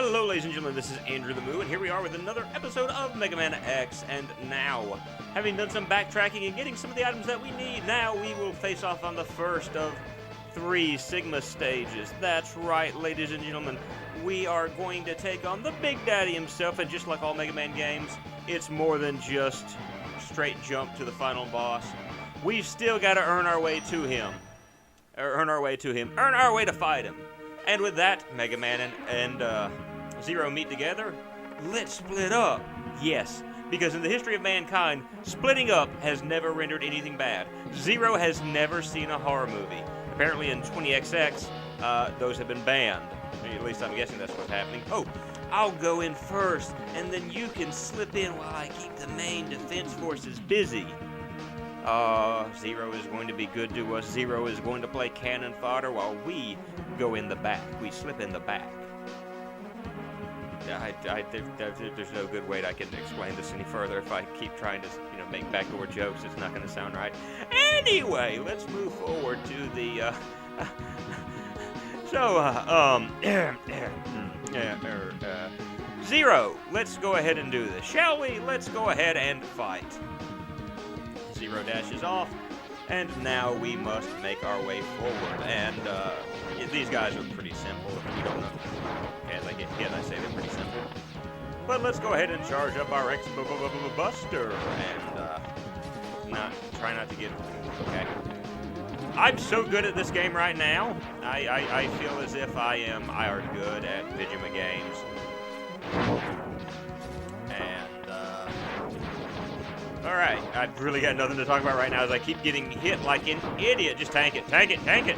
Hello, ladies and gentlemen, this is Andrew the Moo, and here we are with another episode of Mega Man X. And now, having done some backtracking and getting some of the items that we need, now we will face off on the first of 3 Sigma stages. That's right, ladies and gentlemen, we are going to take on the Big Daddy himself, and just like all Mega Man games, it's more than just straight jump to the final boss. We've still got to earn our way to him. Earn our way to fight him. And with that, Mega Man and Zero meet together. Let's split up. Yes, because in the history of mankind, splitting up has never rendered anything bad. Zero has never seen a horror movie. Apparently in 20XX, those have been banned. At least I'm guessing that's what's happening. Oh, I'll go in first, and then you can slip in while I keep the main defense forces busy. Zero is going to be good to us. Zero is going to play cannon fodder while we go in the back. We slip in the back. There's no good way I can explain this any further. If I keep trying to, make backdoor jokes, it's not going to sound right. Anyway, let's move forward to the, Zero, let's go ahead and do this, shall we? Let's go ahead and fight. Zero dashes off, and now we must make our way forward. And these guys are pretty simple. If you don't know, as I get hit, I say they're pretty simple. But let's go ahead and charge up our X-Buster, and try not to get. Okay. I'm so good at this game right now. I feel as if I are good at Vigima games. Alright, I've really got nothing to talk about right now as I keep getting hit like an idiot. Just tank it. Tank it and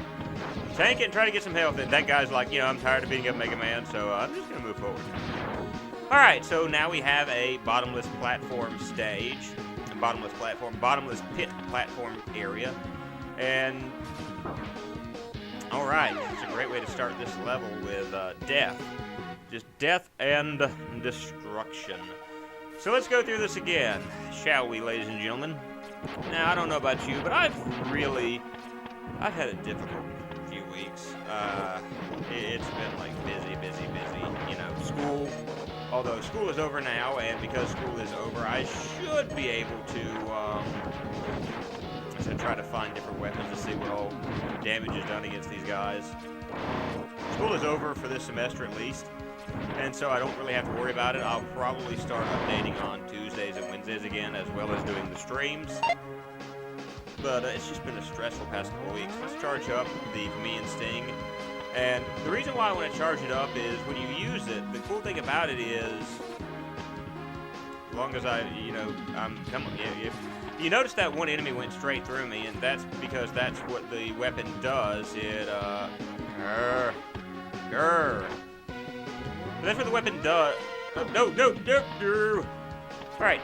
try to get some health in. That guy's like, I'm tired of beating up Mega Man, so I'm just going to move forward. Alright, so now we have a bottomless platform stage. Bottomless pit platform area. And, alright, it's a great way to start this level with death. Just death and destruction. So let's go through this again, shall we, ladies and gentlemen? Now, I don't know about you, but I've had a difficult few weeks. It's been like busy. School, although school is over now, and because school is over, I should be able to try to find different weapons to see what all damage is done against these guys. School is over for this semester at least. And so I don't really have to worry about it. I'll probably start updating on Tuesdays and Wednesdays again, as well as doing the streams. But it's just been a stressful past couple weeks. Let's charge up the Command Sting. And the reason why I want to charge it up is when you use it, the cool thing about it is, as long as you notice that one enemy went straight through me, and that's because that's what the weapon does. It, That's what the weapon does. No. Alright.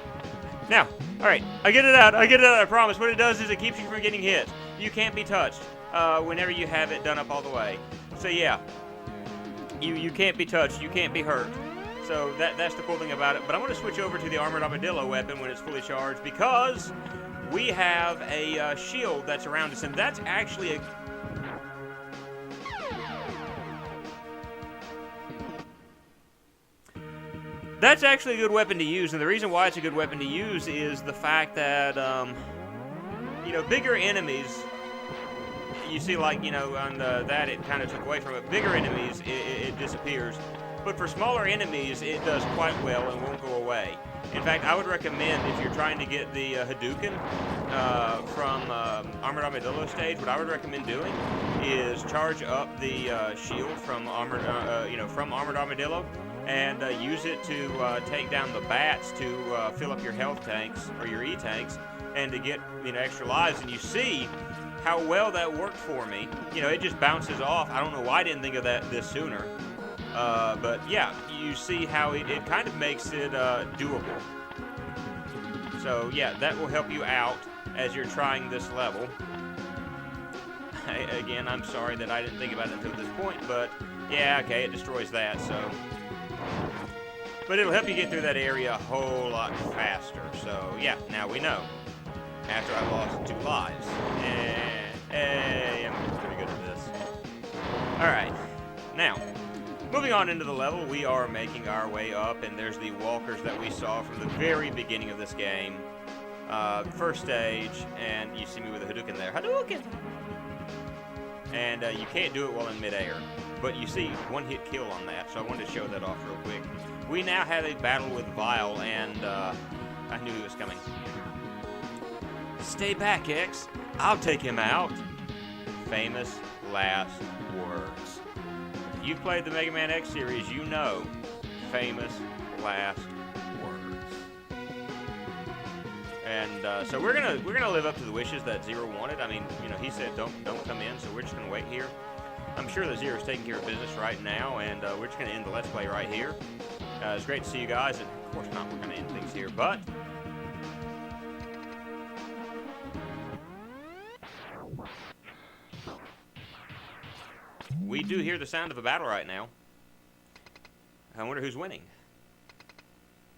Now, alright. I get it out, I promise. What it does is it keeps you from getting hit. You can't be touched whenever you have it done up all the way. So yeah. You can't be touched, you can't be hurt. So that's the cool thing about it. But I'm going to switch over to the Armored Armadillo weapon when it's fully charged, because we have a shield that's around us, and that's actually a... That's actually a good weapon to use, and the reason why it's a good weapon to use is the fact that, bigger enemies, you see, like, on that it kind of took away from it. Bigger enemies, it disappears. But for smaller enemies, it does quite well and won't go away. In fact, I would recommend, if you're trying to get the Hadouken from Armored Armadillo stage, what I would recommend doing is charge up the shield from Armored Armadillo, and use it to take down the bats to fill up your health tanks, or your E-tanks, and to get, extra lives. And you see how well that worked for me. It just bounces off. I don't know why I didn't think of this sooner. But yeah, you see how it kind of makes it doable. So yeah, that will help you out as you're trying this level. Again, I'm sorry that I didn't think about it until this point, but yeah, okay, it destroys that, so... But it'll help you get through that area a whole lot faster. So yeah, now we know. After I lost 2 lives. Hey, I'm pretty good at this. Alright. Now, Moving on into the level, we are making our way up, and there's the walkers that we saw from the very beginning of this game. First stage, and you see me with a Hadouken there. Hadouken! And you can't do it while in midair, but you see one-hit kill on that, so I wanted to show that off real quick. We now have a battle with Vile, and I knew he was coming. Stay back, X. I'll take him out. Famous last words. If you've played the Mega Man X series, you know famous last words. And so we're gonna live up to the wishes that Zero wanted. I mean, you know, he said don't come in, so we're just gonna wait here. I'm sure that Zero's taking care of business right now, and we're just gonna end the Let's Play right here. It's great to see you guys, and of course not, we're gonna end things here, but we do hear the sound of a battle right now. I wonder who's winning.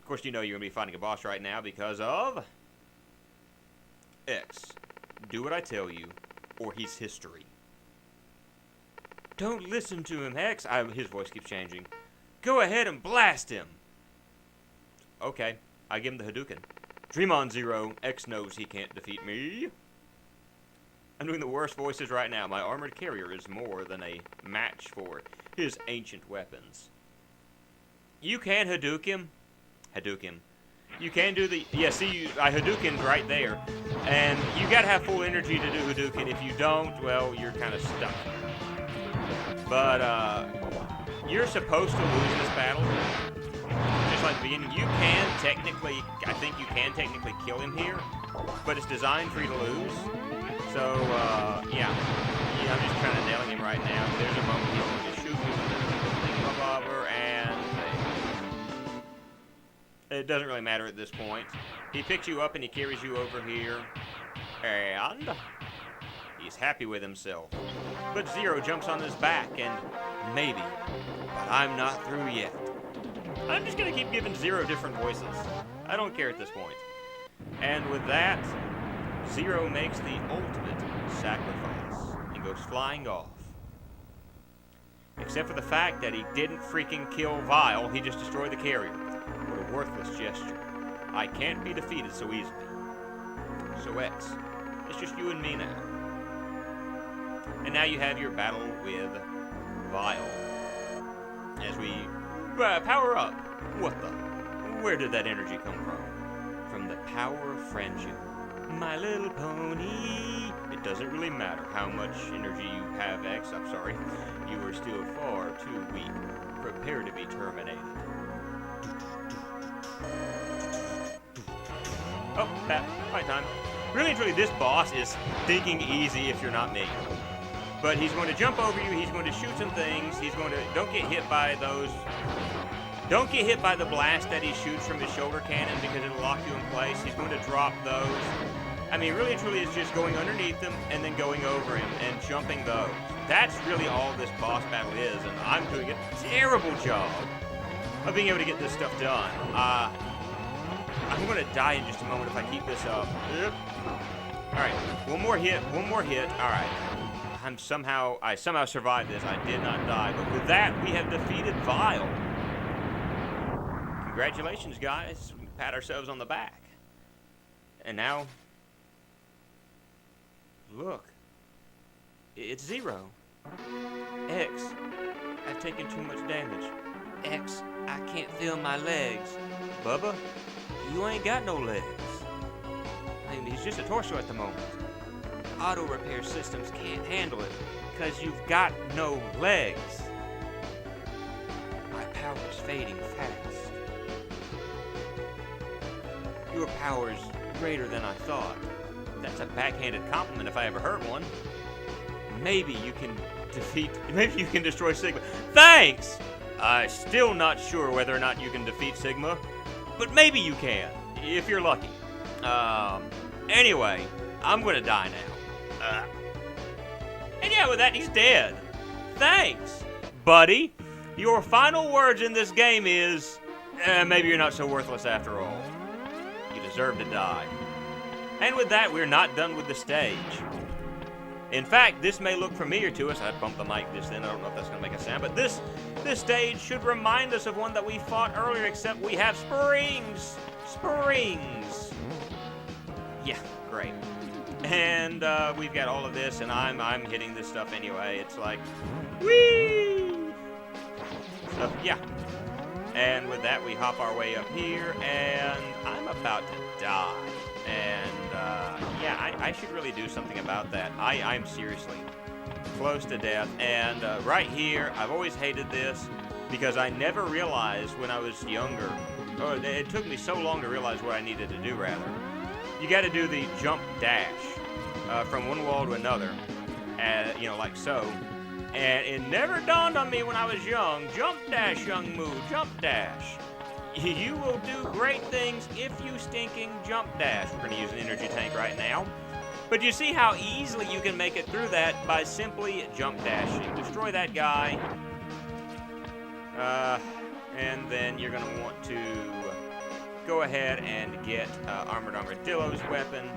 Of course, you know you're going to be fighting a boss right now because of X. Do what I tell you, or he's history. Don't listen to him, X. His voice keeps changing. Go ahead and blast him. Okay, I give him the Hadouken. Dream on, Zero. X knows he can't defeat me. I'm doing the worst voices right now. My armored carrier is more than a match for his ancient weapons. You can Hadouken him. Hadouken. You can do the... Yeah, see, I Hadoukened right there. And you gotta have full energy to do Hadouken. If you don't, well, you're kind of stuck. But, you're supposed to lose this battle. Just like the beginning. You can technically... I think you can technically kill him here. But it's designed for you to lose. So, yeah, I'm just kind of nailing him right now. There's a moment he's going to shoot me with the revolver, and it doesn't really matter at this point. He picks you up and he carries you over here, and he's happy with himself. But Zero jumps on his back, and maybe, but I'm not through yet. I'm just going to keep giving Zero different voices. I don't care at this point. And with that, Zero makes the ultimate sacrifice and goes flying off. Except for the fact that he didn't freaking kill Vile, he just destroyed the carrier. What a worthless gesture. I can't be defeated so easily. So X, it's just you and me now. And now you have your battle with Vile. As we power up. What the? Where did that energy come from? From the power of friendship. My little pony. It doesn't really matter how much energy you have, X. I'm sorry. You are still far too weak. Prepare to be terminated. Oh, fight time. Really and truly, this boss is thinking easy if you're not me. But he's going to jump over you. He's going to shoot some things. He's going to... Don't get hit by those... Don't get hit by the blast that he shoots from his shoulder cannon because it'll lock you in place. He's going to drop those. I mean, really and truly, it's just going underneath them and then going over him and jumping those. That's really all this boss battle is, and I'm doing a terrible job of being able to get this stuff done. I'm going to die in just a moment if I keep this up. Yep. All right, one more hit. All right. I somehow survived this. I did not die. But with that, we have defeated Vile. Congratulations, guys. We can pat ourselves on the back. And now, look. It's Zero. X, I've taken too much damage. X, I can't feel my legs. Bubba, you ain't got no legs. I mean, he's just a torso at the moment. Auto repair systems can't handle it because you've got no legs. My power's fading fast. Your power's greater than I thought. That's a backhanded compliment if I ever heard one. Maybe you can destroy Sigma. Thanks! I'm still not sure whether or not you can defeat Sigma, but maybe you can, if you're lucky. Anyway, I'm gonna die now. And yeah, with that, he's dead. Thanks, buddy. Your final words in this game is, maybe you're not so worthless after all. You deserve to die. And with that, we're not done with the stage. In fact, this may look familiar to us. I bumped the mic just then. I don't know if that's going to make a sound. But this This stage should remind us of one that we fought earlier, except we have springs. Springs. Yeah, great. And we've got all of this, and I'm hitting this stuff anyway. It's like, whee! So, yeah. And with that, we hop our way up here, and I'm about to die. And, yeah, I should really do something about that. I'm seriously close to death. And right here, I've always hated this because I never realized when I was younger, or it took me so long to realize what I needed to do, rather. You got to do the jump dash from one wall to another, you know, like so. And it never dawned on me when I was young. Jump dash, young moo, jump dash. You will do great things if you stinking jump dash. We're going to use an energy tank right now. But you see how easily you can make it through that by simply jump dashing. Destroy that guy. And then you're going to want to go ahead and get Armored Armadillo's weapon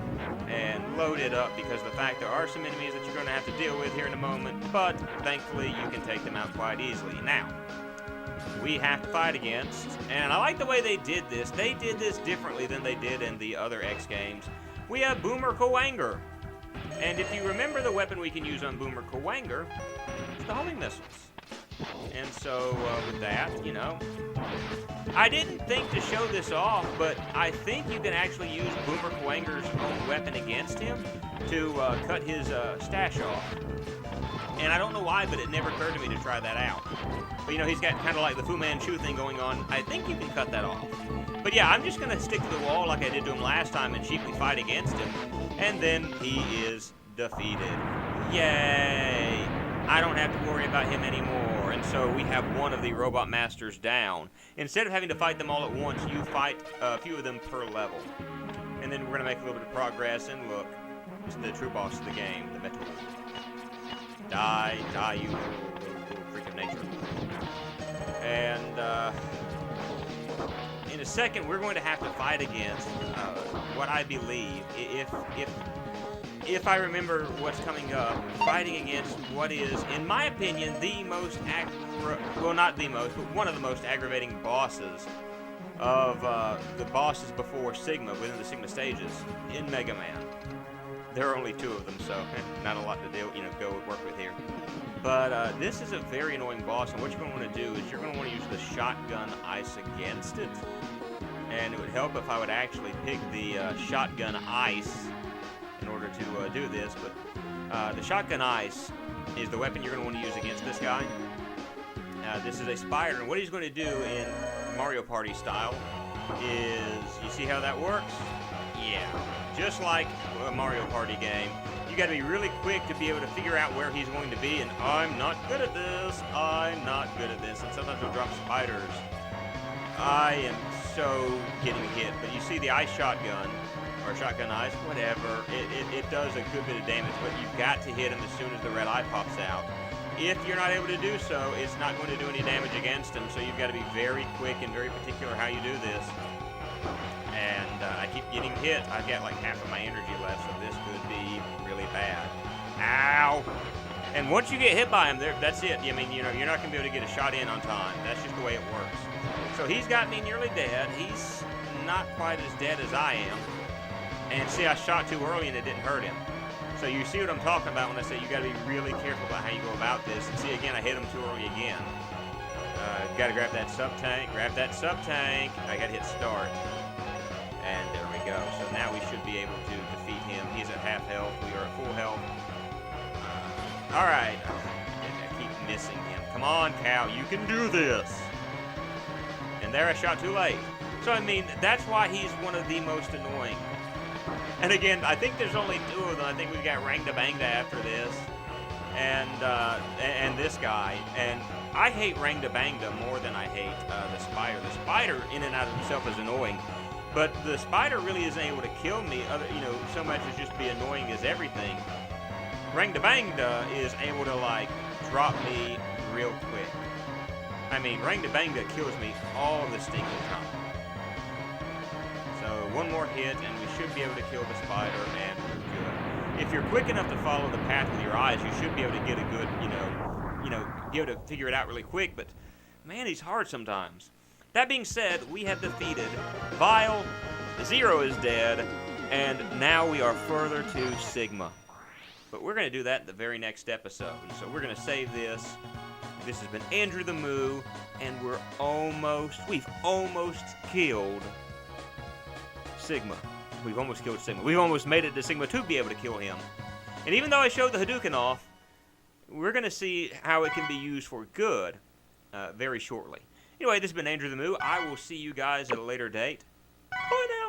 and load it up, because of the fact there are some enemies that you're going to have to deal with here in a moment, but thankfully you can take them out quite easily. Now, we have to fight against, and I like the way they did this. They did this differently than they did in the other X games. We have Boomer Kawanger, and if you remember the weapon we can use on Boomer Kawanger, it's the homing missiles. And so, with that, you know, I didn't think to show this off, but I think you can actually use Boomer Kawanger's own weapon against him to cut his stash off. And I don't know why, but it never occurred to me to try that out. But, you know, he's got kind of like the Fu Manchu thing going on. I think you can cut that off. But, yeah, I'm just going to stick to the wall like I did to him last time and cheaply fight against him. And then he is defeated. Yay! I don't have to worry about him anymore. And so we have one of the Robot Masters down. Instead of having to fight them all at once, you fight a few of them per level. And then we're going to make a little bit of progress. And look, it's the true boss of the game, the Metal. Die, you little freak of nature. And in a second, we're going to have to fight against what I believe, if I remember what's coming up, fighting against what is, in my opinion, the most, well, not the most, but one of the most aggravating bosses of the bosses before Sigma, within the Sigma stages, in Mega Man. There are only two of them, so not a lot to deal, go work with here. But this is a very annoying boss, and what you're going to want to do is you're going to want to use the shotgun ice against it. And it would help if I would actually pick the shotgun ice in order to do this. But the shotgun ice is the weapon you're going to want to use against this guy. This is a spider, and what he's going to do in Mario Party style is, you see how that works? Yeah, just like a Mario Party game, you got to be really quick to be able to figure out where he's going to be, and I'm not good at this, and sometimes he'll drop spiders. I am so getting hit, but you see the ice shotgun, or shotgun ice, whatever, it does a good bit of damage, but you've got to hit him as soon as the red eye pops out. If you're not able to do so, it's not going to do any damage against him, so you've got to be very quick and very particular how you do this. And I keep getting hit. I've got like half of my energy left, so this could be really bad. Ow! And once you get hit by him, that's it. I mean, you're not going to be able to get a shot in on time. That's just the way it works. So he's got me nearly dead. He's not quite as dead as I am. And see, I shot too early and it didn't hurt him. So you see what I'm talking about when I say you got to be really careful about how you go about this. And see, again, I hit him too early again. Got to grab that sub-tank. Grab that sub-tank. I got to hit start. And there we go. So now we should be able to defeat him. He's at half health. We are at full health. Alright. I keep missing him. Come on, cow. You can do this. And there I shot too late. So, I mean, that's why he's one of the most annoying. And again, I think there's only two of them. I think we've got Rangda Bangda after this. And this guy. And I hate Rangda Bangda more than I hate the spider. The spider, in and out of himself, is annoying. But the spider really isn't able to kill me, so much as just be annoying as everything. Rangda Bangda is able to, like, drop me real quick. I mean, Rangda Bangda kills me all the stinking time. So, one more hit, and we should be able to kill the spider, and we're good. If you're quick enough to follow the path with your eyes, you should be able to get a good, be able to figure it out really quick, but Man, he's hard sometimes. That being said, we have defeated Vile, Zero is dead, and now we are further to Sigma. But we're going to do that in the very next episode. So we're going to save this. This has been Andrew the Moo, and we've almost killed Sigma. We've almost killed Sigma. We've almost made it to Sigma to be able to kill him. And even though I showed the Hadouken off, we're going to see how it can be used for good very shortly. Anyway, this has been Andrew the Moo. I will see you guys at a later date. Bye now.